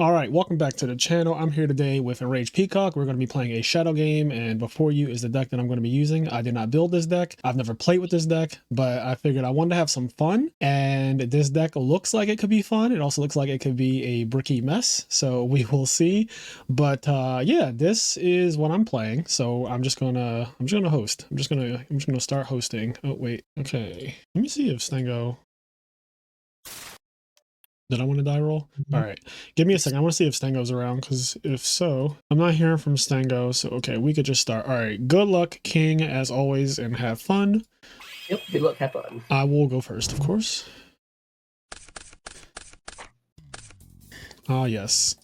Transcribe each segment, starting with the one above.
All right, welcome back to the channel. I'm here today with Enraged Peacock. We're going to be playing a shadow game, and before you is the deck that I'm going to be using. I did not build this deck. I've never played with this deck, but I figured I wanted to have some fun, and this deck looks like it could be fun. It also looks like it could be a bricky mess, so we will see. But yeah, this is what I'm playing. So I'm just gonna host. I'm just gonna start hosting. Oh wait, okay. Let me see if Stango. Did I want to die roll? All right, give me a second. I want to see if Stango's around, because if so, I'm not hearing from Stango. So okay, we could just start. All right, good luck, King, as always, and have fun. Yep, good luck, have fun. I will go first, of course. Ah, yes.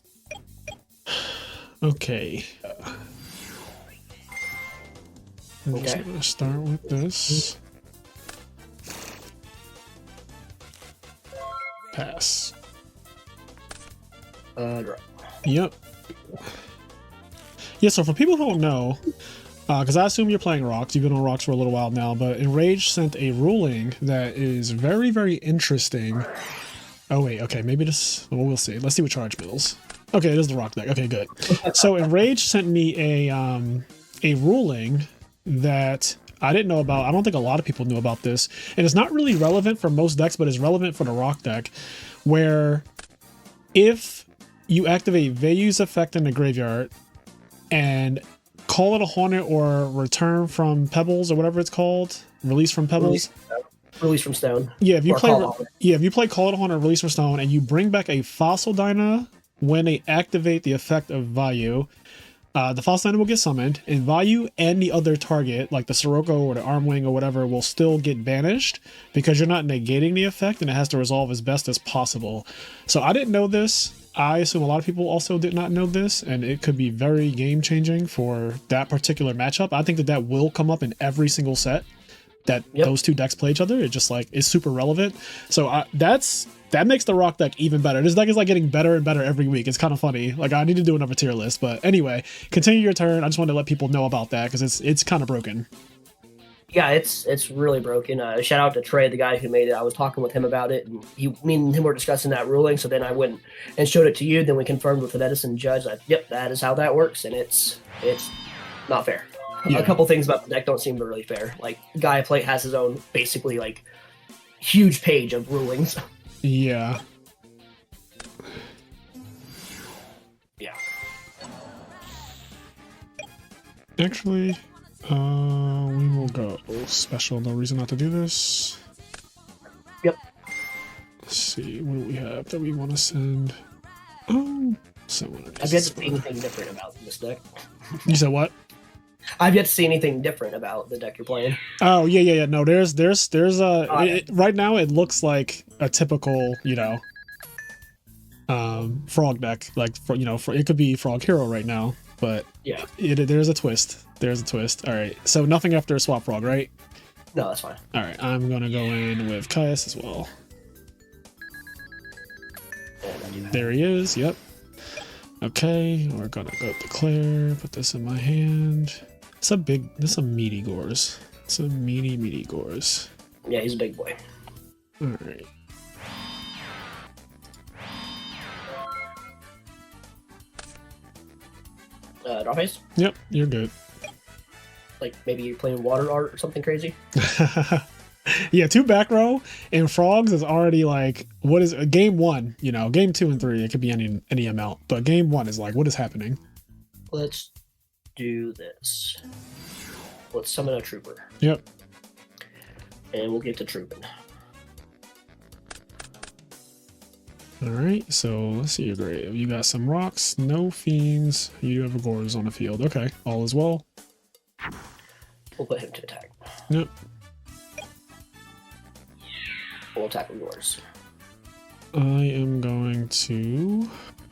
Okay. I'm just gonna start with this. Pass. Draw. Yep. Yeah, so for people who don't know, because I assume you're playing Rocks, you've been on Rocks for a little while now, but Enraged sent a ruling that is very, very interesting. Oh wait, okay, maybe this, well, we'll see. Let's see what charge bills. Okay, it is the Rock deck. Okay, good. So Enraged sent me a ruling that I didn't know about. I don't think a lot of people knew about this, and it's not really relevant for most decks, but it's relevant for the Rock deck, where if you activate Vayu's effect in the graveyard and call it a Hornet or return from Pebbles or whatever it's called, release from Pebbles. Release from Stone. Yeah, if you play Call It a Hornet or Release from Stone and you bring back a Fossil Dyna when they activate the effect of Vayu, the Fossil Dyna will get summoned, and Vayu and the other target, like the Sirocco or the Armwing or whatever, will still get banished because you're not negating the effect, and it has to resolve as best as possible. So I didn't know this. I assume a lot of people also did not know this, and it could be very game-changing for that particular matchup. I think that that will come up in every single set that those two decks play each other. It just like is super relevant. So that makes the Rock deck even better. This deck is like getting better and better every week. It's kind of funny. Like I need to do another tier list, but anyway, continue your turn. I just wanted to let people know about that because it's kind of broken. Yeah, it's really broken. Shout out to Trey, the guy who made it. I was talking with him about it, and me and him were discussing that ruling. So then I went and showed it to you. Then we confirmed with an Edison judge that yep, that is how that works, and it's not fair. Yeah. A couple things about the deck don't seem really fair. Like Gaia Plate has his own basically like huge page of rulings. Yeah. Yeah. Actually, we will go special. No reason not to do this. Yep. Let's see. What do we have that we want to send? Oh, someone. I've yet to see anything different about this deck. You said what? I've yet to see anything different about the deck you're playing. Oh yeah. No, there's right now it looks like a typical, frog deck. Like it could be Frog Hero right now, but yeah, there's a twist. There's a twist. All right, so nothing after a Swap Frog, right? No, that's fine. All right, I'm gonna go in with Caius as well. There he is. Yep. Okay, we're gonna go declare. Put this in my hand. This is a meaty Gores. It's a meaty Gores. Yeah, he's a big boy. All right. Draw phase? Yep, you're good. Like maybe you're playing Water Art or something crazy? Yeah, 2 back row and Frogs is already like, what is game 1? Game 2 and 3, it could be any amount, but game 1 is like, what is happening? Let's do this. Let's summon a Trooper. Yep. And we'll get to trooping. All right, so let's see your grave. You got some Rocks, no Fiends. You do have a Gores on the field. Okay, all is well. We'll put him to attack. Yep. We'll attack with Gores. I am going to...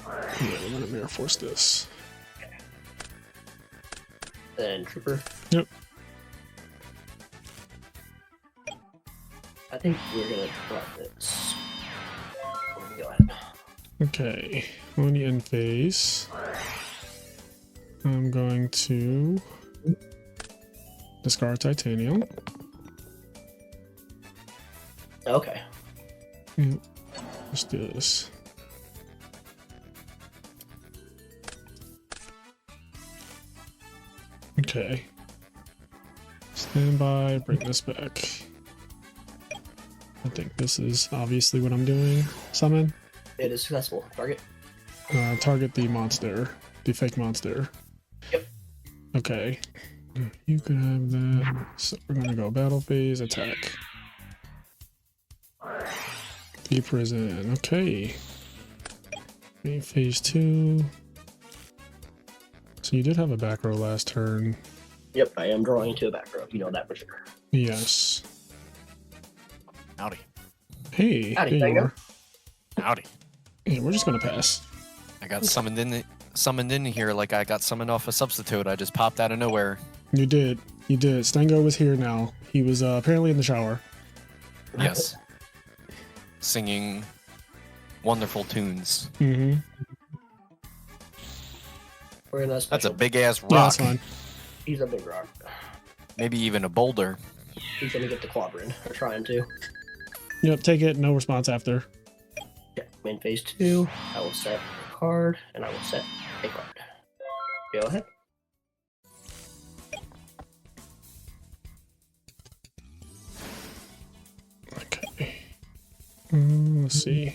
Yeah, we're gonna Mirror Force this. Okay. Then Trooper. Yep. I think we're gonna try this. Go ahead. Okay, on the end phase, I'm going to discard Titanium. Okay. Let's do this. Okay. Stand by, bring this back. I think this is obviously what I'm doing. Summon. It is successful. Target. Target the monster. The fake monster. Yep. Okay. You can have that. So we're gonna go battle phase, attack. The prison. Okay. Phase 2. So you did have a back row last turn. Yep, I am drawing to a back row. You know that for sure. Yes. Howdy. Hey, Howdy, here you Tango. are. Howdy. Yeah, we're just gonna pass. I got summoned in here like I got summoned off a substitute. I just popped out of nowhere. You did. You did. Stango was here now. He was apparently in the shower. Yes. Singing wonderful tunes. Mm-hmm. We're in a That's special. a big ass rock. Yeah, that's fine. He's a big rock. Maybe even a boulder. He's gonna get the clobbering. Or trying to. Yep, take it. No response after. Yeah, main phase 2. I will set a card, and I will set a card. Go ahead. Okay. Let's see.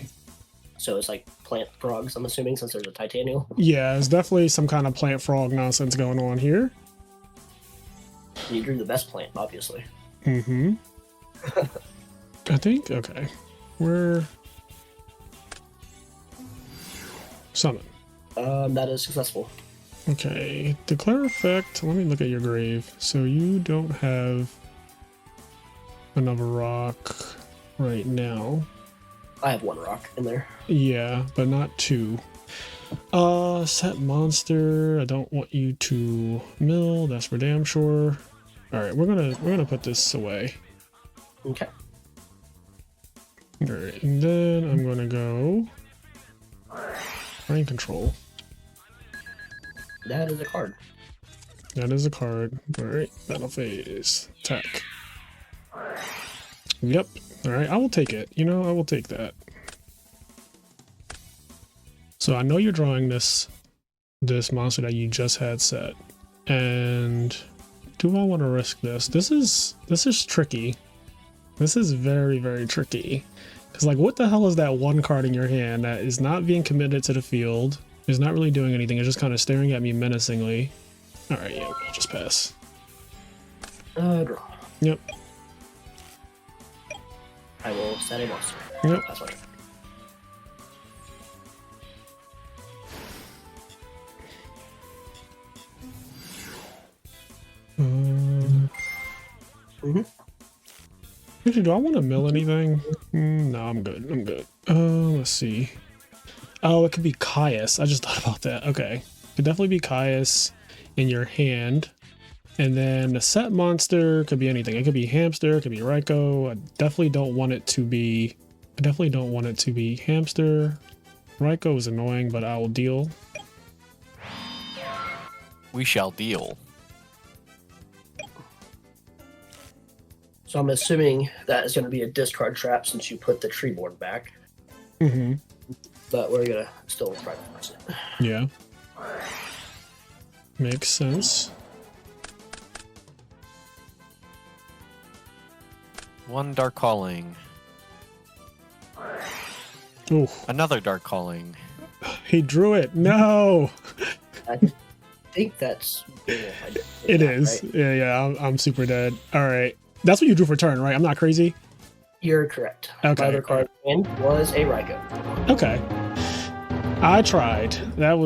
So it's like plant frogs, I'm assuming, since there's a titanial. Yeah, there's definitely some kind of plant frog nonsense going on here. And you drew the best plant, obviously. Mm-hmm. I think, okay. We're... Summon. That is successful. Okay, declare effect. Let me look at your grave. So you don't have another rock right now. I have 1 rock in there. Yeah, but not 2. Set monster. I don't want you to mill. That's for damn sure. All right, we're gonna put this away. Okay. All right, and then I'm gonna go brain control. That is a card. That is a card. All right, battle phase, attack. Yep. All right, I will take it. You know, I will take that. So I know you're drawing this monster that you just had set, and do I want to risk this? This is tricky. This is very, very tricky. Because, like, what the hell is that one card in your hand that is not being committed to the field, is not really doing anything, it's just kind of staring at me menacingly? Alright, yeah, we'll just pass. Draw. Yep. I will set a monster. Yep. That's what. Actually, do I want to mill anything? No, I'm good. I'm good. Let's see. Oh, it could be Caius. I just thought about that. Okay. Could definitely be Caius in your hand. And then the set monster could be anything. It could be hamster, it could be Ryko. I definitely don't want it to be hamster. Ryko is annoying, but I will deal. We shall deal. So I'm assuming that is going to be a discard trap since you put the tree board back. Mm-hmm. But we're going to still try to force it. Yeah. Makes sense. One dark calling. Ooh, Another dark calling. he drew it. No. I think that's... It is. Right? Yeah, I'm super dead. All right. That's what you drew for turn, right? I'm not crazy? You're correct. Okay. My other card in was a Ryko. Okay. I tried. That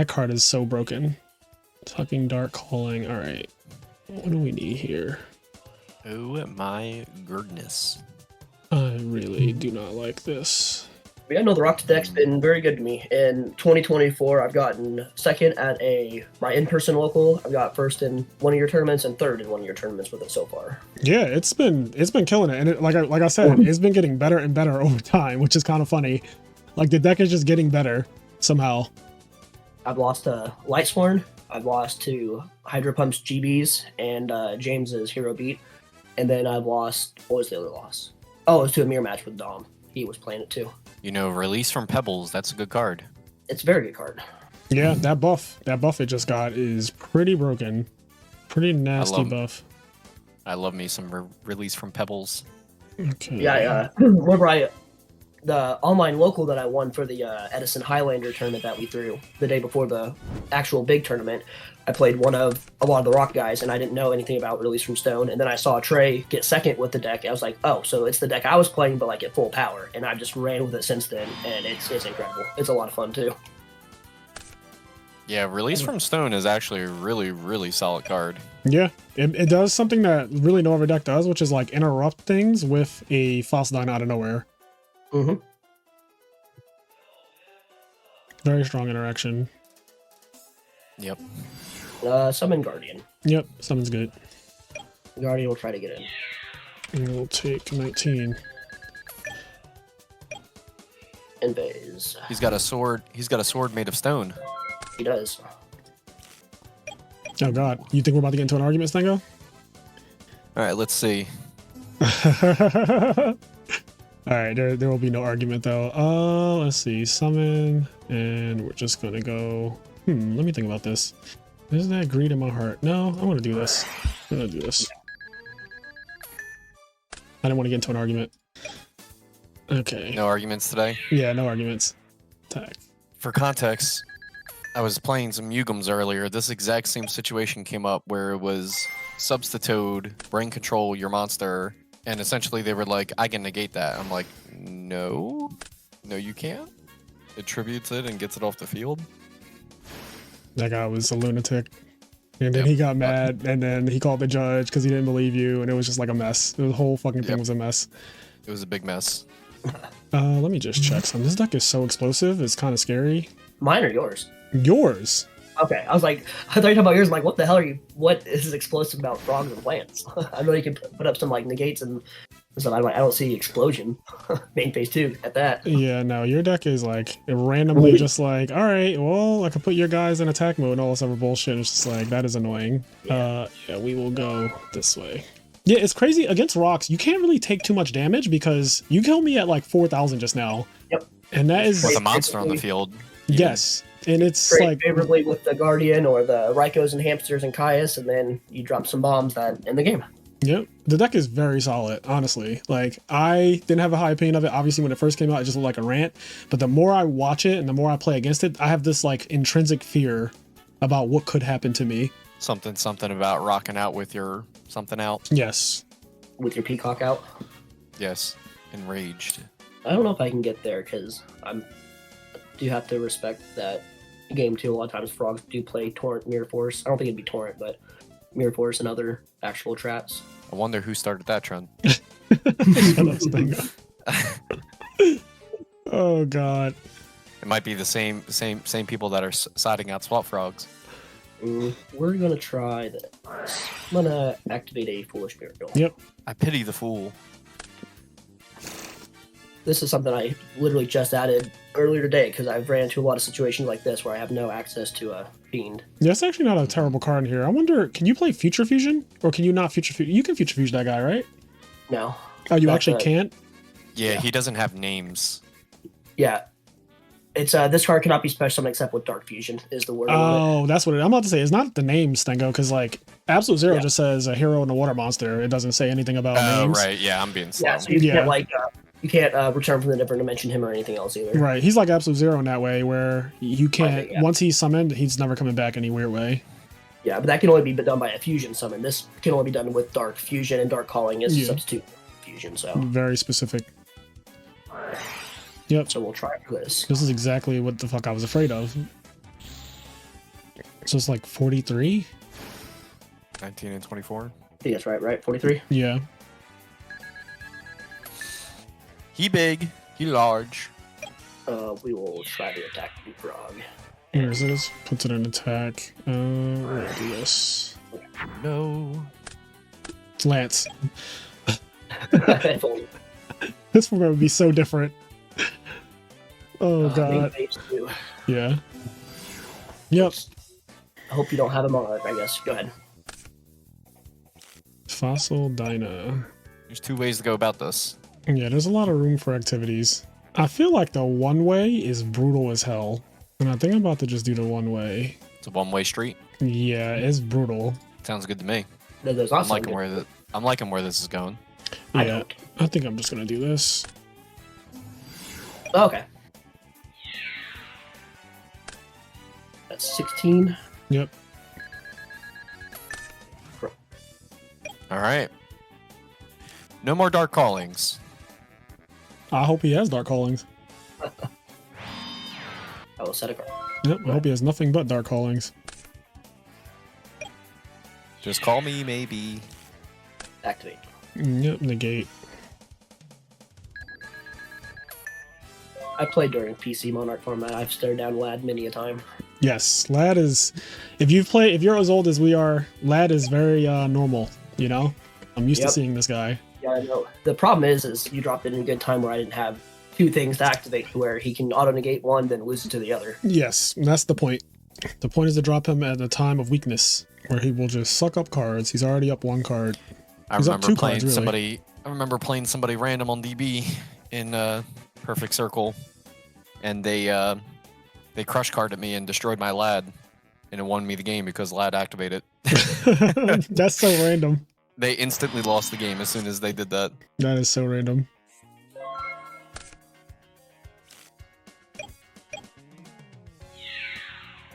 card is so broken. Fucking dark calling. All right. What do we need here? Oh my goodness. I really do not like this. But yeah, no, the Rock deck's been very good to me. In 2024, I've gotten second at my in-person local. I've got first in one of your tournaments and third in one of your tournaments with it so far. Yeah, it's been killing it, and like I said, it's been getting better and better over time, which is kind of funny. Like the deck is just getting better somehow. I've lost to Lightsworn. I've lost to Hydro Pump's GBs and James's Hero Beat. And then I've lost... What was the other loss? Oh, it was to a mirror match with Dom. He was playing it too. You know, Release from Pebbles, that's a good card. It's a very good card. Yeah, that buff it just got is pretty broken. Pretty nasty buff. I love me some release from Pebbles. Okay. Yeah, remember the online local that I won for the Edison Highlander tournament that we threw the day before the actual big tournament. I played one of a lot of the rock guys, and I didn't know anything about Release from Stone. And then I saw Trey get second with the deck. I was like, oh, so it's the deck I was playing, but like at full power. And I've just ran with it since then, and it's incredible. It's a lot of fun too. Yeah, Release from Stone is actually a really, really solid card. Yeah, it does something that really no other deck does, which is like interrupt things with a Fossil Dine out of nowhere. Mm-hmm. Very strong interaction. Yep. Summon Guardian. Yep, summons good. Guardian will try to get in. And we'll take 19. And Baze. He's got a sword. He's got a sword made of stone. He does. Oh god, you think we're about to get into an argument, Stango? All right, let's see. Alright, there will be no argument though. Let's see, summon, and we're just gonna go. Let me think about this. Isn't that greed in my heart? No, I'm gonna do this. I'm gonna do this. I didn't want to get into an argument. Okay. No arguments today. Yeah, no arguments. Attack. For context, I was playing some Yugums earlier. This exact same situation came up where it was substitute, brain control your monster, and essentially they were like, I can negate that. I'm like, no, you can't. It tributes it and gets it off the field. That guy was a lunatic. And then he got mad, and then he called the judge because he didn't believe you, and it was just like a mess. The whole fucking thing was a mess. It was a big mess. Let me just check some. This deck is so explosive, it's kind of scary. Mine or yours? Yours? Okay, I was like, I thought you were talking about yours. I'm like, what the hell are you? What is explosive about frogs and plants? I know you can put up some like negates and stuff. I'm like, I don't see explosion. Main phase 2 at that. Yeah, no, your deck is like randomly just like, all right, well, I can put your guys in attack mode and all this other bullshit. It's just like, that is annoying. Yeah, we will go this way. Yeah, it's crazy. Against rocks, you can't really take too much damage because you killed me at like 4,000 just now. Yep. And that is... With a monster on the field. Yes. And it's trade like... favorably with the Guardian or the Rykos and Hamsters and Caius, and then you drop some bombs that in the game. Yep. The deck is very solid, honestly. Like, I didn't have a high opinion of it. Obviously, when it first came out, it just looked like a rant. But the more I watch it and the more I play against it, I have this, like, intrinsic fear about what could happen to me. Something about rocking out with your something out. Yes. With your Peacock out. Yes. Enraged. I don't know if I can get there because do have to respect that game too. A lot of times frogs do play Torrent, Mirror Force. I don't think it'd be Torrent, but Mirror Force and other actual traps. I wonder who started that trend. Oh god. It might be the same people that are siding out swap frogs. We're gonna try this. I'm gonna activate a Foolish Miracle. Yep. I pity the fool. This is something I literally just added earlier today because I've ran into a lot of situations like this where I have no access to a Fiend. Yeah, that's actually not a terrible card in here. I wonder, can you play Future Fusion? Or can you not Future Fusion? You can Future Fusion that guy, right? No. Oh, you actually can't? Yeah, he doesn't have names. Yeah. It's this card cannot be special summoned except with Dark Fusion is the word. Oh, that's what I'm about to say. It's not the name, Stengo, because like Absolute Zero just says a hero and a water monster. It doesn't say anything about names. Right, yeah, I'm being slow. Yeah, so you can't like you can't return from the different dimension him or anything else either. Right, he's like Absolute Zero in that way, where you can't once he's summoned, he's never coming back any weird way. Yeah, but that can only be done by a fusion summon. This can only be done with Dark Fusion, and Dark Calling is a substitute fusion. So very specific. Yep. So we'll try for this. This is exactly what the fuck I was afraid of. So it's like 43? 19 and 24. I think that's right? 43? Yeah. He big, he large. We will try to attack the frog. Here it is. Puts it in attack. We're gonna do this. No. It's Lance. This one would be so different. Oh god. Yeah. Yep. I hope you don't have him on, I guess. Go ahead. Fossil Dyna. There's two ways to go about this. Yeah, there's a lot of room for activities. I feel like the one way is brutal as hell. And I think I'm about to just do the one way. It's a one-way street. Yeah, it's brutal. Sounds good to me. That does I'm not sound liking good. I'm liking where this is going. I Yeah, don't. I think I'm just gonna do this. Okay. That's 16. Yep. All right. No more dark callings. I hope he has dark callings. I will set a card. Yep, I hope he has nothing but dark callings. Just call me maybe. Activate. Yep, negate. I played during PC Monarch format. I've stared down Lad many a time. Yes, Lad is. If you're as old as we are, Lad is very normal. You know, I'm used to Yep. seeing this guy. Yeah, I know. The problem is you dropped it in a good time where I didn't have two things to activate, where he can auto negate one, then lose it to the other. Yes, that's the point. The point is to drop him at a time of weakness, where he will just suck up cards. He's already up one card. I He's up remember two playing cards, really. somebody. I remember playing somebody random on DB in Perfect Circle, and they crush carded me and destroyed my lad, and it won me the game because lad activated. That's so random. They instantly lost the game as soon as they did that. That is so random.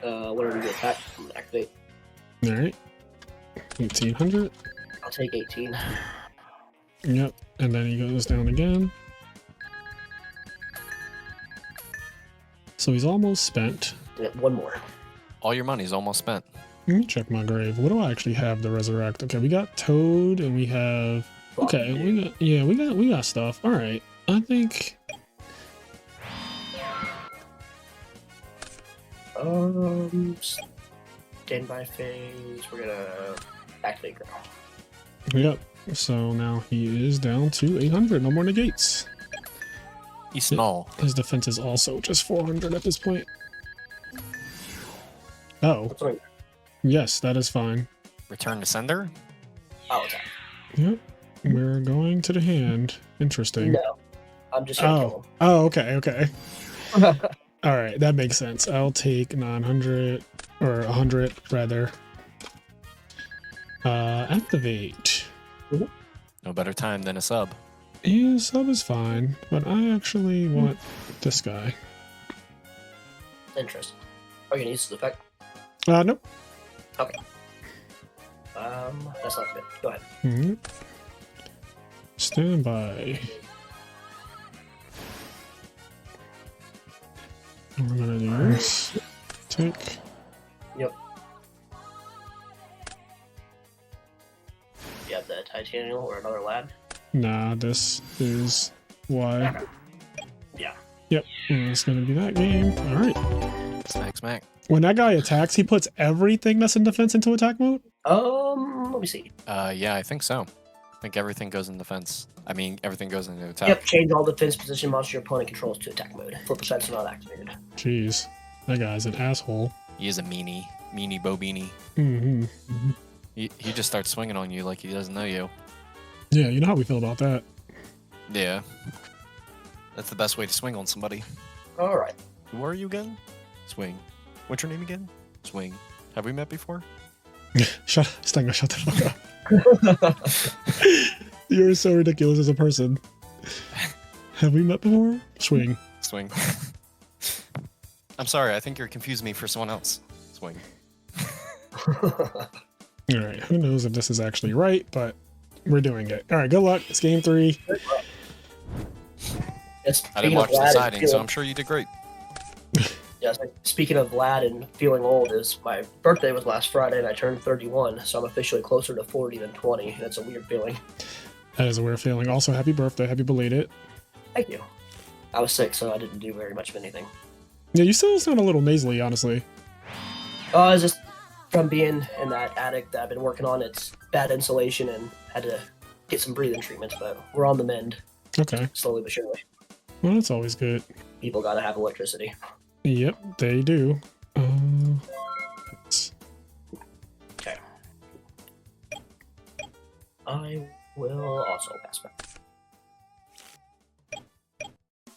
What are we going to attack? Activate. All right, 1800. I'll take 18. Yep, and then he goes down again. So he's almost spent. Yeah, one more. All your money's almost spent. Let me check my grave. What do I actually have to resurrect? Okay, we got Toad and we have. Okay, we got stuff. All right, I think. Standby phase. We're gonna activate girl. Yep. So now he is down to 800. No more negates. He's small. His defense is also just 400 at this point. Oh, What's on? yes, that is fine. Return to sender. I'll attack. Yep. We're going to the hand. Interesting. No, I'm just gonna kill Oh, okay, okay. him. All right, that makes sense. I'll take 900 or 100 rather. Activate. No better time than a sub. Yeah, sub is fine, but I actually want this guy. Interesting. Are you gonna use this effect? Nope. Okay. That's not good. Go ahead. Mhm. Stand by. We're gonna do this. Take. Yep. You have the titanium or another lad? Nah, this is why. Yeah. Yep, it's gonna be that game. All right. Smack, smack. When that guy attacks, he puts everything that's in defense into attack mode. Let me see. Yeah, I think so. I think everything goes in defense. I mean, everything goes into attack. Yep, change all defense position monster your opponent controls to attack mode. 4% not activated. Jeez, that guy's an asshole. He is a meanie bo beanie. Mm-hmm. He just starts swinging on you like he doesn't know you. Yeah, you know how we feel about that. Yeah. That's the best way to swing on somebody. Alright. Who are you again? Swing. What's your name again? Swing. Have we met before? Stinger, shut the fuck up. You're so ridiculous as a person. Have we met before? Swing. Swing. I'm sorry, I think you're confusing me for someone else. Swing. Alright, who knows if this is actually right, but we're doing it. Alright, good luck. It's game 3. I didn't watch the siding, so I'm sure you did great. Yeah, so speaking of lad and feeling old, is my birthday was last Friday and I turned 31, so I'm officially closer to 40 than 20. That's a weird feeling. That is a weird feeling. Also, happy birthday. Happy belated. Thank you. I was sick, so I didn't do very much of anything. Yeah, you still sound a little nasally, honestly. It's just from being in that attic that I've been working on. It's bad insulation and had to get some breathing treatments, but we're on the mend, Okay. slowly but surely. Well, that's always good. People gotta have electricity. Yep, they do. Okay. I will also pass back.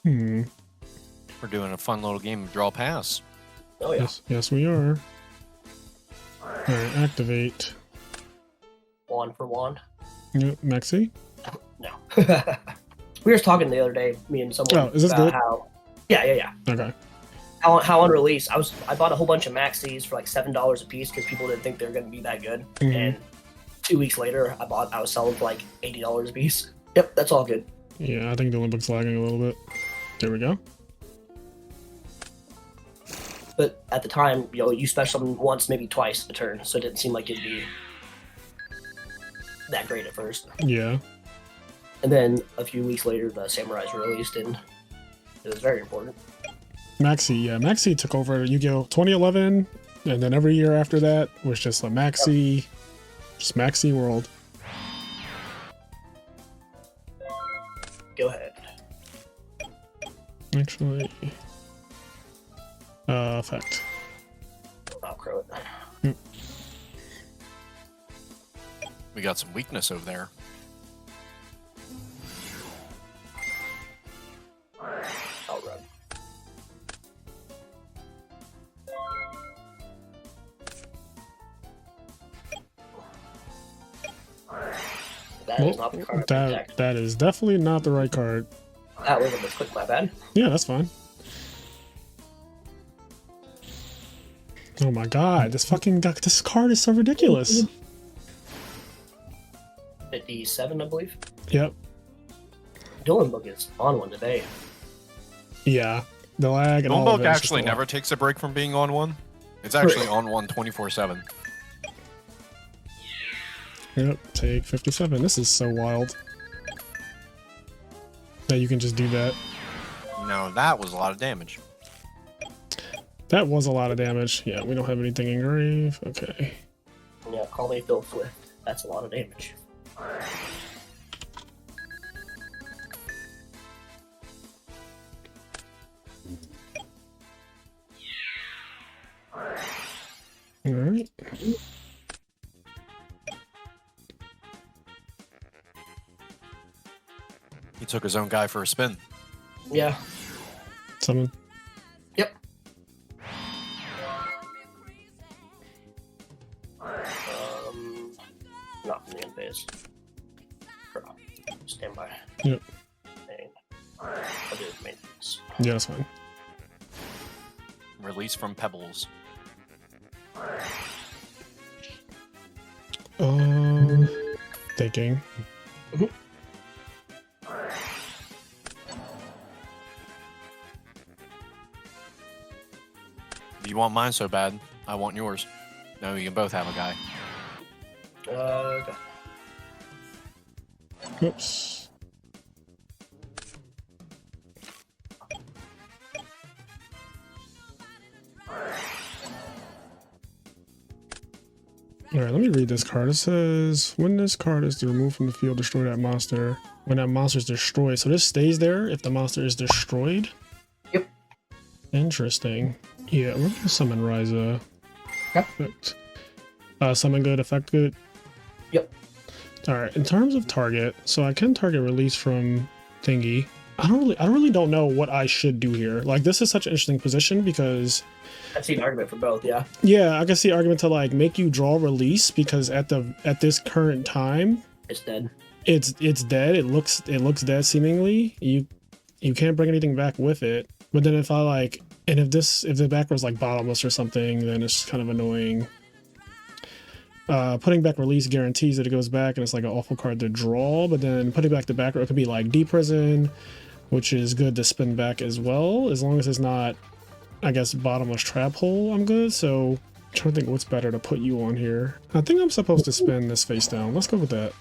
Hmm. We're doing a fun little game of draw pass. Oh yeah. Yes, we are. Alright, activate. Wand for wand. Yep, Maxi. No. We were just talking the other day, me and someone, Oh, is this about good? how. Yeah. Okay. How on release, I bought a whole bunch of maxis for like $7 a piece because people didn't think they were going to be that good. Mhm. And 2 weeks later, I was selling for like $80 a piece. Yep, that's all good. Yeah, I think the Olympics lagging a little bit. There we go. But at the time, you special them once, maybe twice a turn, so it didn't seem like it'd be that great at first. Yeah. And then a few weeks later, the samurais were released, and it was very important. Maxi, yeah, Maxi took over Yu-Gi-Oh! 2011, and then every year after that was just a Maxi, just Maxi world. Go ahead. Actually, effect. I'll crow it. Yep. We got some weakness over there. I'll run. That is not the card. That is definitely not the right card. That was a misclick, my bad. Yeah, that's fine. Oh my god, this card is so ridiculous. 57, I believe. Yep. Dylan Book is on one today. Yeah. The lag and all of Book it is just actually a lot. never takes a break from being on one. It's actually on one 24/7. Yep, take 57. This is so wild. That you can just do that. No, that was a lot of damage. That was a lot of damage. Yeah, we don't have anything engrave. Okay. Yeah, call me Phil Swift. That's a lot of damage. Alright. He took his own guy for a spin. Yeah. Summon. Yep. Not from the end phase. Stand by. Yep. And I'll do the main phase. Yeah, that's fine. Release from Pebbles. Thinking. You want mine so bad, I want yours. No, you can both have a guy. Okay. Oops. Alright, let me read this card. It says, when this card is removed from the field, destroy that monster. When that monster is destroyed. So this stays there if the monster is destroyed? Yep. Interesting. Yeah, we're gonna summon Ryza. Yep. Effect. Summon good, effect good. Yep. Alright, in terms of target, so I can target release from thingy. I really don't know what I should do here. Like, this is such an interesting position because I see an argument for both, yeah. yeah, I can see argument to like make you draw release because at this current time It's dead. it's dead. It looks dead seemingly. You can't bring anything back with it. But then if the back was like bottomless or something, then it's kind of annoying. Putting back release guarantees that it goes back and it's like an awful card to draw, but then putting back the back row could be like deprison, which is good to spin back as well, as long as it's not, I guess, bottomless trap hole. I'm good. So I'm trying to think what's better to put you on here. I think I'm supposed to spin this face down. Let's go with that.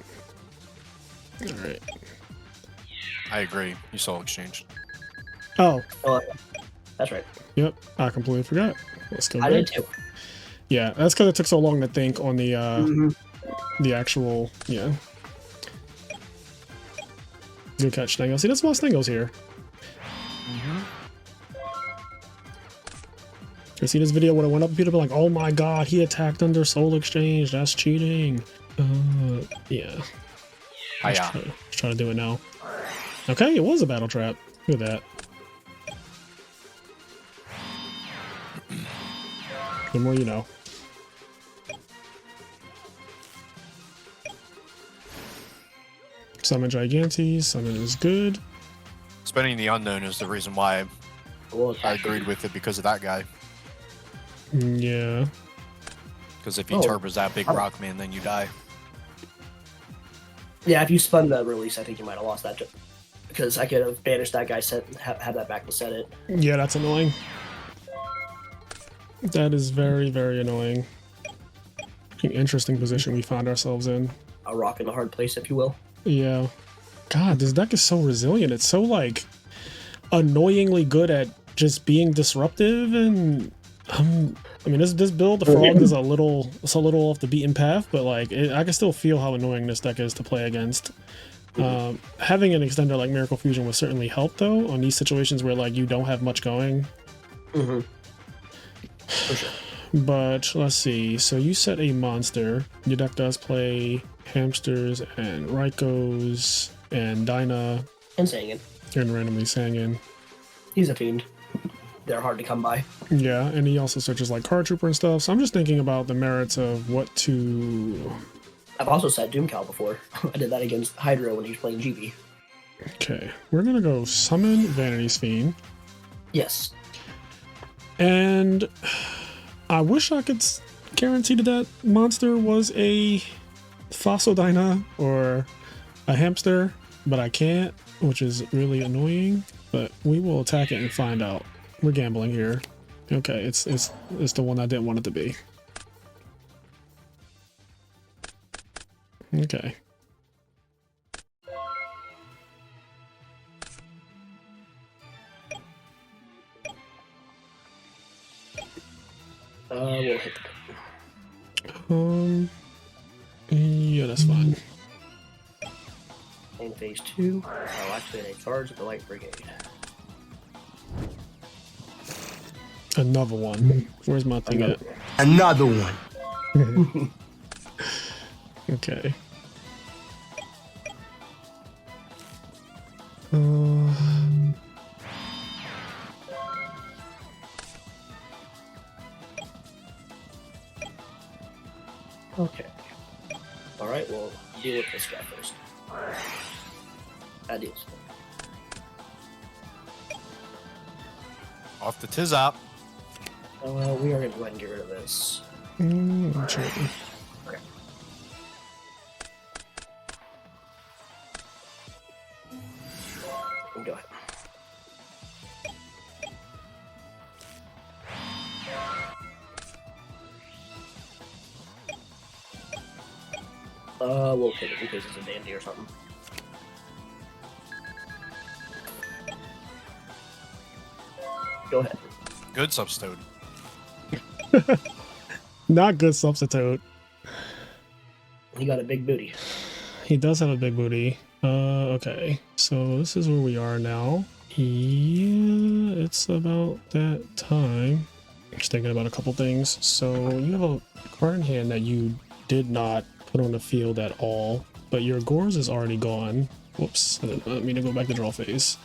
All right. I agree. You soul exchanged. Oh, That's right. yep. I completely forgot. Let's go I back. did too. Yeah, that's because it took so long to think on the Mhm. the actual, yeah. Good catch, Stango. See, that's why Stango's here. You see this video when it went up, people be like, "Oh my god, he attacked under Soul Exchange. That's cheating." Yeah. Let's try to do it now. Okay, it was a battle trap. Look at that. The more you know. Summon Gigantes. Summon is good. Spending the unknown is the reason why Well, I agreed with it, because of that guy. Yeah. Because if he Oh. turbos that big rock man, then you die. Yeah, if you spun the release, I think you might have lost that. Because I could have banished that guy, have that back to set it. Yeah, that's annoying. That is very, very annoying. An interesting position we find ourselves in. A rock in a hard place, if you will. Yeah. God, this deck is so resilient. It's so, like, annoyingly good at just being disruptive, and I mean, this build, the frog is a little off the beaten path, but like I can still feel how annoying this deck is to play against. Having an extender like Miracle Fusion would certainly help, though, on these situations where like you don't have much going. For sure. But let's see. So you set a monster. Your deck does play hamsters and Rykos and Dyna And Sangin. and randomly Sangin. He's a fiend. They're hard to come by. Yeah, and he also searches like Card Trooper and stuff. So I'm just thinking about the merits of what to. I've also set Doomcal before. I did that against Hydra when he was playing GB. Okay, we're gonna go summon Vanity's Fiend. Yes. And I wish I could guarantee that monster was a Fossil Dyna or a hamster, but I can't, which is really annoying. But we will attack it and find out. We're gambling here. Okay, it's the one I didn't want it to be. Okay. We'll hit Yeah, that's fine. in phase 2. I'll activate a charge of the Light Brigade. Another one. Where's my thing at? Another one. Okay. Okay. Alright, well, deal with this guy first. Adios. Off the Tizop. We are going to go ahead and get rid of this. Sure. Okay. Go ahead. We'll hit it in case it's a dandy or something. Go ahead. Good substitute. Not good substitute. He got a big booty. He does have a big booty. Okay. So this is where we are now. Yeah, it's about that time. Just thinking about a couple things. So you have a card in hand that you did not put on the field at all, but your Gores is already gone. Whoops, I didn't mean to go back to draw phase.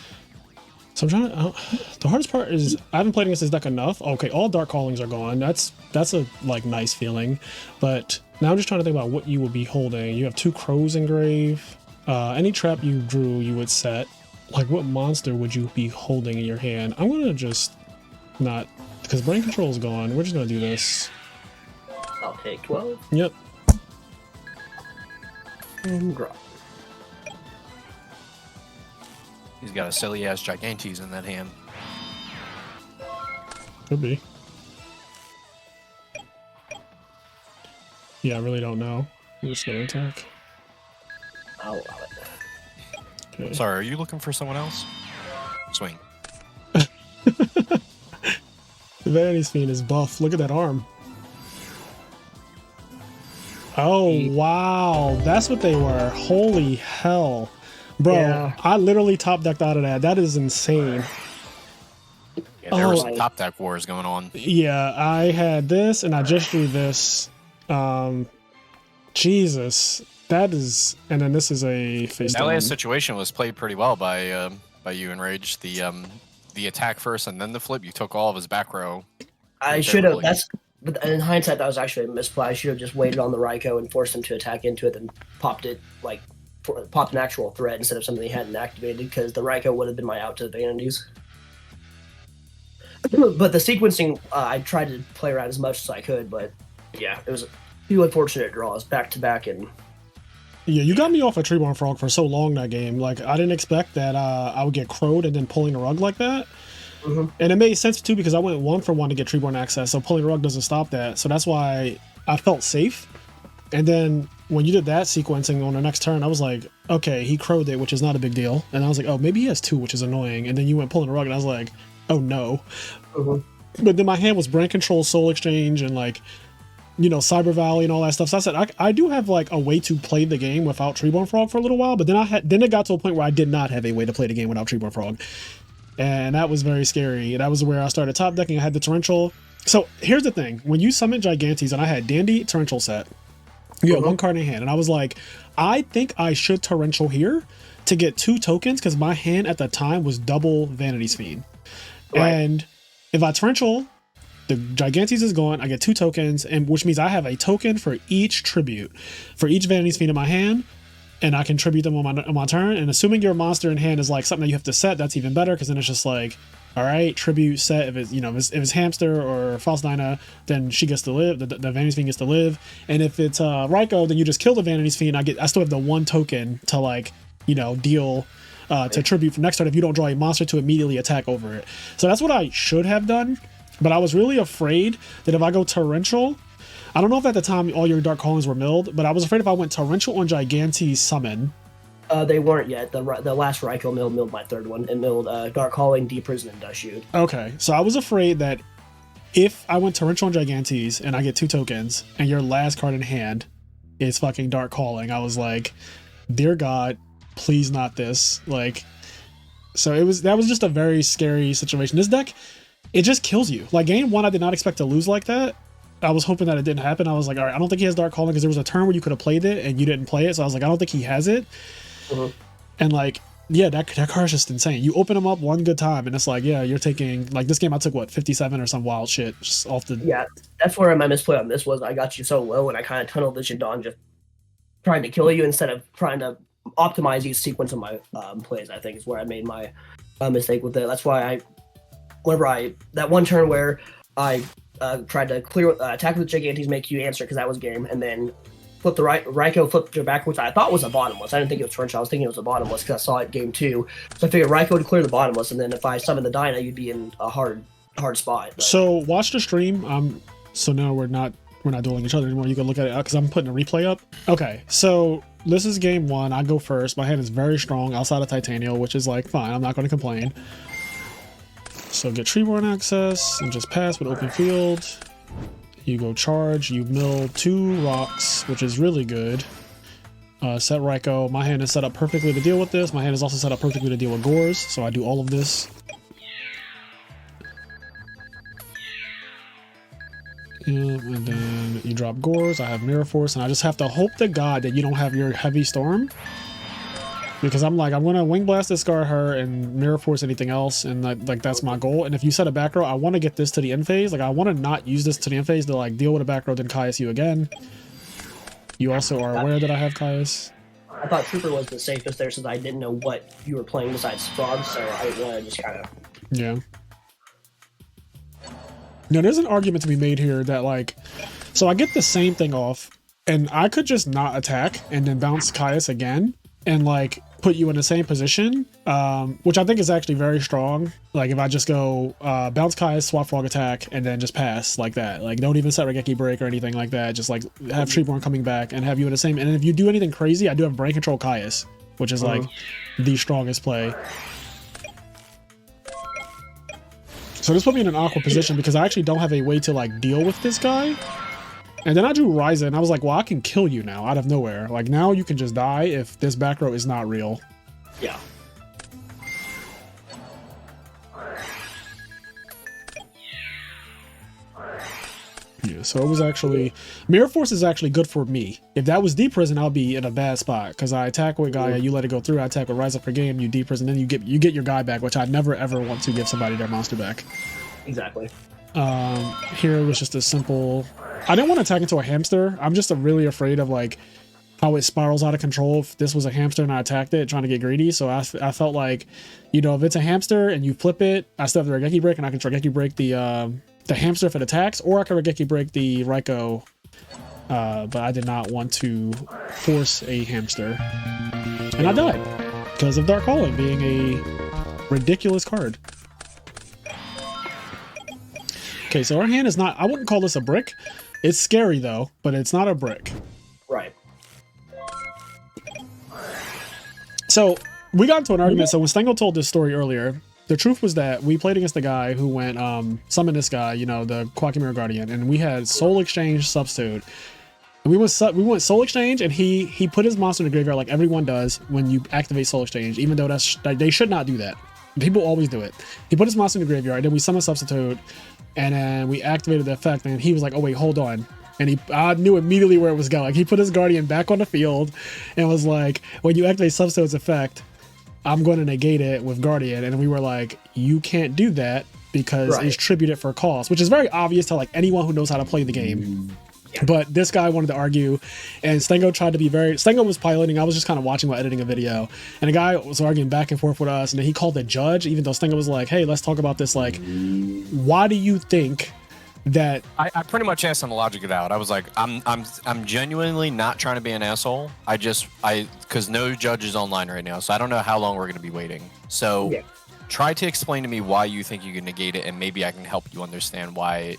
So I'm trying to. The hardest part is I haven't played against this deck enough. Okay, all Dark Callings are gone. That's a like nice feeling, but now I'm just trying to think about what you will be holding. You have 2 Crows engrave. Any trap you drew, you would set. Like, what monster would you be holding in your hand? I'm gonna just not, because Brain Control is gone. We're just gonna do this. I'll take 12 Yep. and draw. He's got a silly ass Gigantes in that hand. Could be. Yeah, I really don't know. I'm just gonna attack. I'll allow it. Okay. Sorry, are you looking for someone else? Swing. The Vanity's Fiend is buff. Look at that arm. Oh, wow. That's what they were. Holy hell. Bro, Yeah. I literally top decked out of that. That is insane. Yeah, there was Oh. some top deck wars going on. Yeah, I had this and I just drew this. Jesus. That is, and then this is a face That down. last situation was played pretty well by you and Rage. The attack first and then the flip. You took all of his back row. I should have. Barely. but in hindsight, that was actually a misplay. I should have just waited on the Raikou and forced him to attack into it, and popped an actual threat instead of something he hadn't activated, because the Raikou would have been my out to the Vanities. But the sequencing, I tried to play around as much as I could, but yeah, it was a few unfortunate draws back to back, and yeah, you got me off a Treeborn Frog for so long that game. Like, I didn't expect that I would get crowed and then pulling a rug like that. Mm-hmm. And it made sense too, because I went 1 for 1 to get Treeborn access, so pulling a rug doesn't stop that. So that's why I felt safe. And then when you did that sequencing on the next turn, I was like, okay, he crowed it, which is not a big deal. And I was like, oh, maybe he has 2, which is annoying. And then you went pulling a rug, and I was like, oh no. Mm-hmm. But then my hand was Brain Control, Soul Exchange, and like, you know, Cyber Valley and all that stuff. So I said, I do have like a way to play the game without Treeborn Frog for a little while. But then it got to a point where I did not have a way to play the game without Treeborn Frog. And that was very scary. That was where I started top decking. I had the Torrential. So here's the thing. When you summon Gigantes, and I had Dandy, Torrential set, you had 1 card in hand. And I was like, I think I should Torrential here to get 2 tokens, because my hand at the time was double Vanity's Fiend. Right. And if I Torrential, the Gigantes is gone, I get 2 tokens, and which means I have a token for each tribute, for each Vanity's Fiend in my hand, and I can tribute them on my turn. And assuming your monster in hand is like something that you have to set, that's even better, because then it's just like, all right, tribute set. If it's, you know, if it's Hamster or False Dyna, then she gets to live. The Vanity's Fiend gets to live. And if it's Raikou, then you just kill the Vanity's Fiend. I still have the 1 token to, like, you know, deal to tribute for next turn if you don't draw a monster to immediately attack over it. So that's what I should have done. But I was really afraid that if I go Torrential, I don't know if at the time all your Dark Callings were milled, but I was afraid if I went Torrential on Gigantes summon. They weren't yet. The last Raikou milled my 3rd one, and milled Dark Calling, Deep Prison, and Dust Shield. Okay, so I was afraid that if I went Torrential on Gigantes and I get 2 tokens, and your last card in hand is fucking Dark Calling, I was like, dear God, please not this. Like, so that was just a very scary situation. This deck, it just kills you. Like, game 1, I did not expect to lose like that. I was hoping that it didn't happen. I was like, all right, I don't think he has Dark Calling, because there was a turn where you could have played it and you didn't play it. So I was like, I don't think he has it. Mm-hmm. And like, yeah, that card is just insane. You open them up one good time, and it's like, yeah, you're taking, like, this game I took, what, 57 or some wild shit just off the... Yeah, that's where my misplay on this was. I got you so low, and I kind of tunnel visioned on just trying to kill you instead of trying to optimize each sequence of my plays, I think, is where I made my mistake with it. That's why that one turn where I tried to clear attack with Gigantes, make you answer, because that was game, and then flip the Raikou, flipped your backwards. I thought was a bottomless. I didn't think it was Torrential. I was thinking it was a bottomless because I saw it game 2. So I figured Raikou would clear the bottomless, and then if I summon the Dyna, you'd be in a hard spot. But... So watch the stream. So now we're not dueling each other anymore. You can look at it because I'm putting a replay up. Okay, so this is game 1. I go first. My hand is very strong outside of Titanial, which is like fine. I'm not going to complain. So get Treeborn access and just pass with open field. You go charge, you mill 2 rocks, which is really good. Set Raikou. My hand is set up perfectly to deal with this. My hand is also set up perfectly to deal with Gores, so I do all of this. And then you drop Gores. I have Mirror Force, and I just have to hope to God that you don't have your Heavy Storm. Because I'm like, I'm going to Wing Blast, discard her, and Mirror Force anything else, and like that's my goal. And if you set a back row, I want to get this to the end phase. Like, I want to not use this to the end phase to like deal with a back row, then Caius you again. You also are aware that I have Caius. I thought Trooper was the safest there since I didn't know what you were playing besides Frog, so I didn't want to just kind of... Yeah. Now, there's an argument to be made here that, like, so I get the same thing off, and I could just not attack and then bounce Caius again and, like, put you in the same position, which I think is actually very strong. Like, if I just go bounce Caius, swap Frog attack, and then just pass like that. Like, don't even set Regeki break or anything like that. Just, like, have Treeborn coming back and have you in the same... And if you do anything crazy, I do have Brain Control Caius, which is, like, the strongest play. So this put me in an awkward position because I actually don't have a way to, like, deal with this guy. And then I drew Ryza, and I was like, well, I can kill you now out of nowhere. Like, now you can just die if this back row is not real. Yeah. Yeah, so it was actually... Mirror Force is actually good for me. If that was Deep Prison, I'll be in a bad spot. Because I attack with Gaia, you let it go through, I attack with Ryza per game, you Deep Prison, then you get your guy back, which I never ever want to give somebody their monster back. Exactly. Here was just a simple. I didn't want to attack into a hamster. I'm just really afraid of like how it spirals out of control if this was a hamster and I attacked it trying to get greedy. So I felt like, you know, if it's a hamster and you flip it, I still have the Regeki break and I can Regeki break the hamster if it attacks, or I can Regeki break the Raiko. But I did not want to force a hamster. And I died because of Dark Calling being a ridiculous card. Okay, so our hand is not, I wouldn't call this a brick. It's scary though, but it's not a brick. Right. So we got into an argument. So when Stengo told this story earlier, the truth was that we played against the guy who went summon this guy, you know, the Quackmere Guardian, and we had Soul Exchange Substitute. And we went Soul Exchange, and he put his monster in the graveyard like everyone does when you activate Soul Exchange, even though they should not do that. People always do it. He put his monster in the graveyard, then we summoned Substitute, and then we activated the effect, and he was like, oh wait, hold on. And I knew immediately where it was going. Like, he put his Guardian back on the field and was like, when you activate Substitute's effect, I'm going to negate it with Guardian. And we were like, you can't do that because it's tributed for cost, which is very obvious to like anyone who knows how to play the game. Yeah. But this guy wanted to argue, and Stengo tried to be Stengo was piloting. I was just kind of watching while editing a video, and the guy was arguing back and forth with us, and then he called the judge, even though Stengo was like, hey, let's talk about this. Like, why do you think that I pretty much asked him to logic it out. I was like, I'm genuinely not trying to be an asshole. Because no judge is online right now, so I don't know how long we're going to be waiting. So try to explain to me why you think you can negate it, and maybe I can help you understand why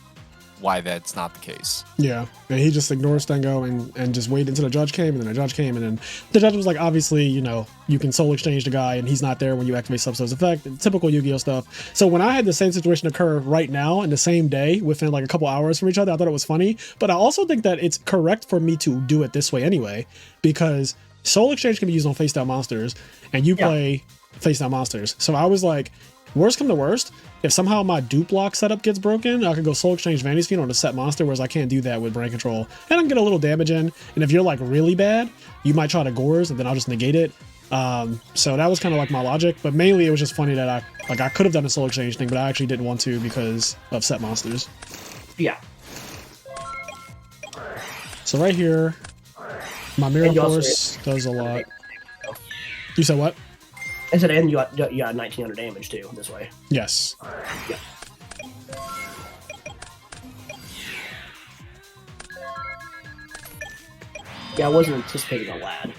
that's not the case. Yeah, and he just ignored Stengo and just waited until the judge came, and then the judge came, and then the judge was like, obviously, you know, you can Soul Exchange the guy, and he's not there when you activate Substitute's effect, typical Yu-Gi-Oh stuff. So when I had the same situation occur right now in the same day, within like a couple hours from each other, I thought it was funny, but I also think that it's correct for me to do it this way anyway, because Soul Exchange can be used on face-down monsters, and you play face-down monsters. So I was like, worst come to worst, if somehow my dupe lock setup gets broken, I can go Soul Exchange Vanity's Fiend on a set monster, whereas I can't do that with Brain Control. And I can get a little damage in, and if you're like really bad, you might try to Gores, and then I'll just negate it. So that was kind of like my logic, but mainly it was just funny that I could have done a Soul Exchange thing, but I actually didn't want to because of set monsters. Yeah. So right here, my Mirror Force does a lot. You said what? I said, and you got 1900 damage too this way. Yes. Yeah. Yeah, I wasn't anticipating a lad.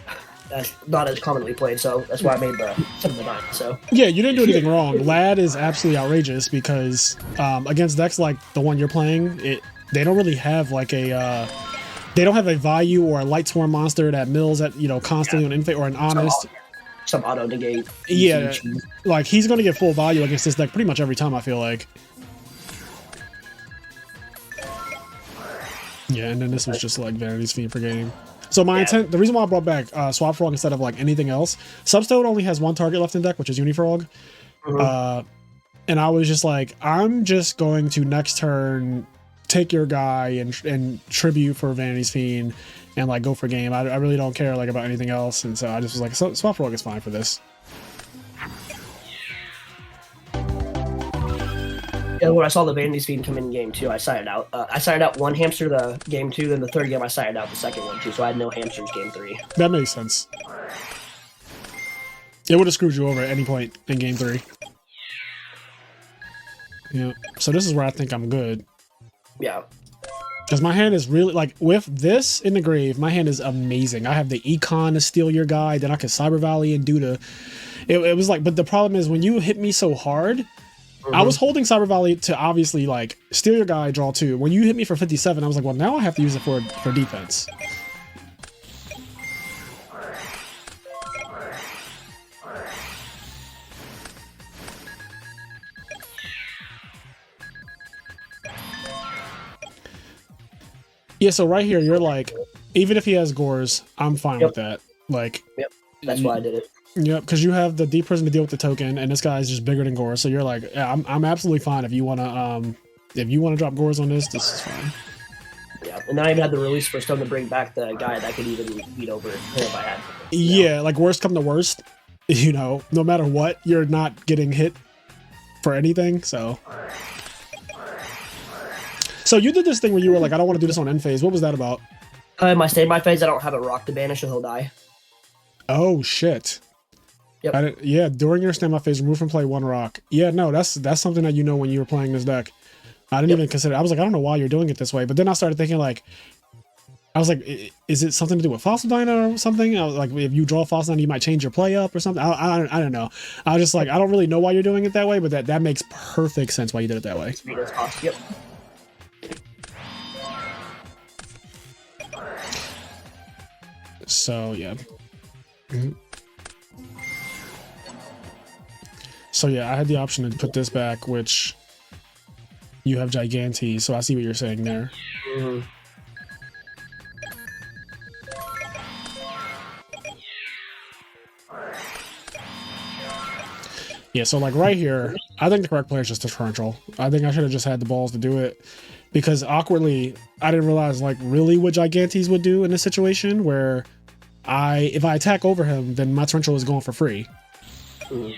That's not as commonly played, so that's why I made some of the 9. So yeah, you didn't do anything wrong. Lad is absolutely outrageous because against decks like the one you're playing, they don't really have like a they don't have a value or a Light Swarm monster that mills at constantly on Infate or an Honest. Some auto negate. Yeah, like he's going to get full value against this deck pretty much every time, I feel like. Yeah, and then this was just like Vanity's Fiend per game. So my intent, the reason why I brought back Swap Frog instead of like anything else, Substone only has one target left in deck, which is Unifrog. And I was just like, I'm just going to next turn take your guy and tribute for Vanity's Fiend and like go for game. I really don't care like about anything else, and so I just was like, Swap Frog is fine for this. Yeah, when I saw the Vanity's Fiend come in game 2, I sided out. I sided out one hamster the game 2, then the third game I sided out the second one too, so I had no hamsters game 3. That makes sense. It would have screwed you over at any point in game 3. Yeah, so this is where I think I'm good. Yeah. Because my hand is really, like, with this in the grave, my hand is amazing. I have the Econ to steal your guy, then I can Cyber Valley and do the... It was like, but the problem is when you hit me so hard, I was holding Cyber Valley to obviously, like, steal your guy, draw 2. When you hit me for 57, I was like, well, now I have to use it for defense. Yeah, so right here, you're like, even if he has Gores, I'm fine with that. Like, that's why I did it. Yep, because you have the Deep Prison to deal with the token, and this guy is just bigger than Gores. So you're like, yeah, I'm absolutely fine if you wanna drop Gores on this. This is fine. Yeah, and then I even had the release for Stone to bring back the guy that could even beat over him if I had. Yeah, like worst come to worst, no matter what, you're not getting hit for anything. So. So you did this thing where you were like, I don't want to do this on end phase. What was that about? My standby phase, I don't have a rock to banish, or he'll die. Oh shit. Yep. Yeah, during your standby phase, remove from play 1 rock. Yeah, no, that's something that you know when you were playing this deck. I didn't even consider. I was like, I don't know why you're doing it this way. But then I started thinking like, I was like, is it something to do with Fossil Dyna or something? I was like, if you draw Fossil Dyna, you might change your play up or something. I don't know. I was just like, I don't really know why you're doing it that way, but that makes perfect sense why you did it that way. Yep. So yeah. So yeah, I had the option to put this back, which you have Gigantes, so I see what you're saying there. Mm-hmm. Yeah, so like right here, I think the correct play is just a torrential. I think I should have just had the balls to do it, because awkwardly, I didn't realize like really what Gigantes would do in this situation where if I attack over him, then my torrential is going for free. Mm-hmm.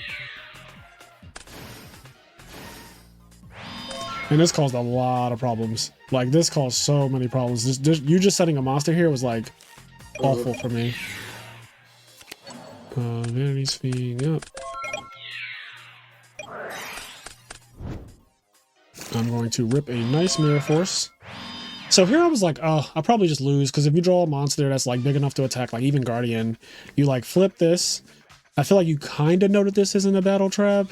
And this caused a lot of problems. Like this caused so many problems. You just setting a monster here was like awful for me. Vanity's speeding up. I'm going to rip a nice Mirror Force. So here I was like, oh, I'll probably just lose, because if you draw a monster that's like big enough to attack, like even Guardian, you like flip this. I feel like you kind of know that this isn't a battle trap.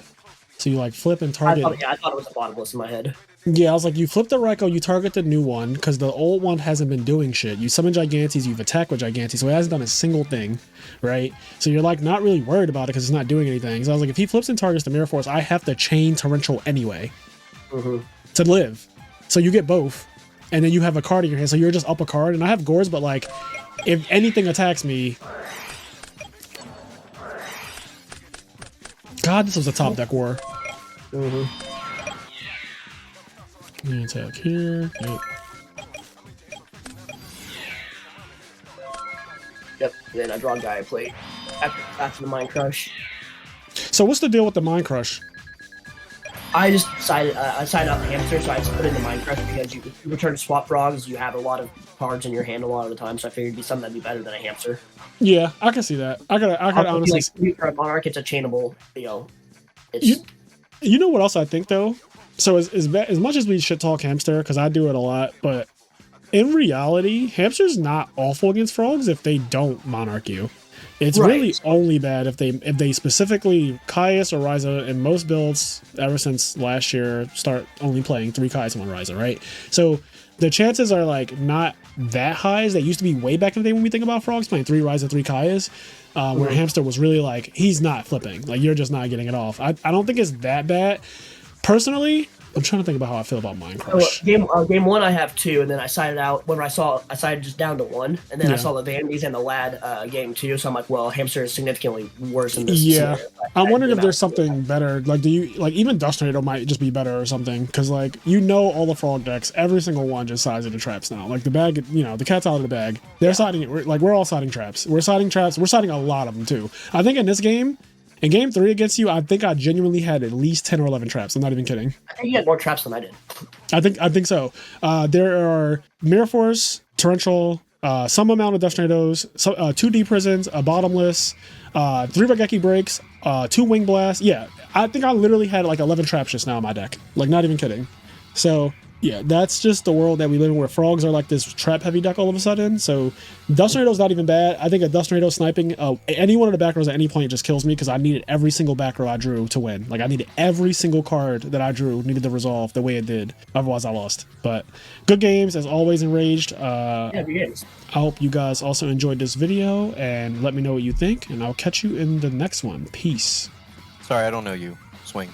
So you like flip and target. I thought it was a bottomless in my head. Yeah, I was like, you flip the Raikou, you target the new one, because the old one hasn't been doing shit. You summon Gigantes, you've attacked with Gigantes, so it hasn't done a single thing, right? So you're like not really worried about it because it's not doing anything. So I was like, if he flips and targets the Mirror Force, I have to chain Torrential anyway to live. So you get both, and then you have a card in your hand, so you're just up a card. And I have Gores, but like, if anything attacks me... God, this was a top deck war. Attack here. Yep. Then I draw a Gaia Plate after the Mind Crush. So what's the deal with the Mind Crush? I just decided I signed out the hamster, so I just put in the Mind Crush because you return to swap frogs. You have a lot of cards in your hand a lot of the time, so I figured it'd be something that'd be better than a hamster. Yeah, I can see that. I could honestly. Like, for a Monarch, it's a chainable. It's. You know what else I think though? So as much as we shit talk hamster, because I do it a lot, but in reality, hamster's not awful against frogs if they don't Monarch you. It's really only bad if they specifically Caius or Ryza in most builds ever since last year start only playing 3 Caius and 1 Ryza, right? So the chances are like not that high as they used to be way back in the day when we think about frogs playing 3 Ryza, 3 Caius, where hamster was really like, he's not flipping, like you're just not getting it off. I don't think it's that bad. Personally, I'm trying to think about how I feel about Mind Crush. Game 1, I have 2, and then I sided out when I sided just down to 1, and then I saw the Vanities and the Lad game 2. So I'm like, well, hamster is significantly worse in this. Yeah, scenario. I'm wondering if there's something better. Like, do you like even Dust Tornado might just be better or something? Because like all the frog decks, every single one just sides into traps now. Like the bag, the cat's out of the bag. They're siding it. We're all siding traps. We're siding traps. We're siding a lot of them too. I think in this game. In game 3 against you, I think I genuinely had at least 10 or 11 traps. I'm not even kidding. I think you had more traps than I did. I think so. There are Mirror Force, Torrential, some amount of Death Tornadoes, 2 D Prisons, a Bottomless, 3 Regeki Breaks, 2 Wing Blasts. Yeah, I think I literally had like 11 traps just now in my deck. Like, not even kidding. So, yeah, that's just the world that we live in where frogs are like this trap-heavy deck all of a sudden. So Dust Tornado's not even bad. I think a Dust Tornado sniping anyone in the back rows at any point just kills me because I needed every single back row I drew to win. Like, I needed every single card that I drew needed to resolve the way it did. Otherwise, I lost. But good games, as always, Enraged. Yeah, good games. I hope you guys also enjoyed this video, and let me know what you think, and I'll catch you in the next one. Peace. Sorry, I don't know you. Swing.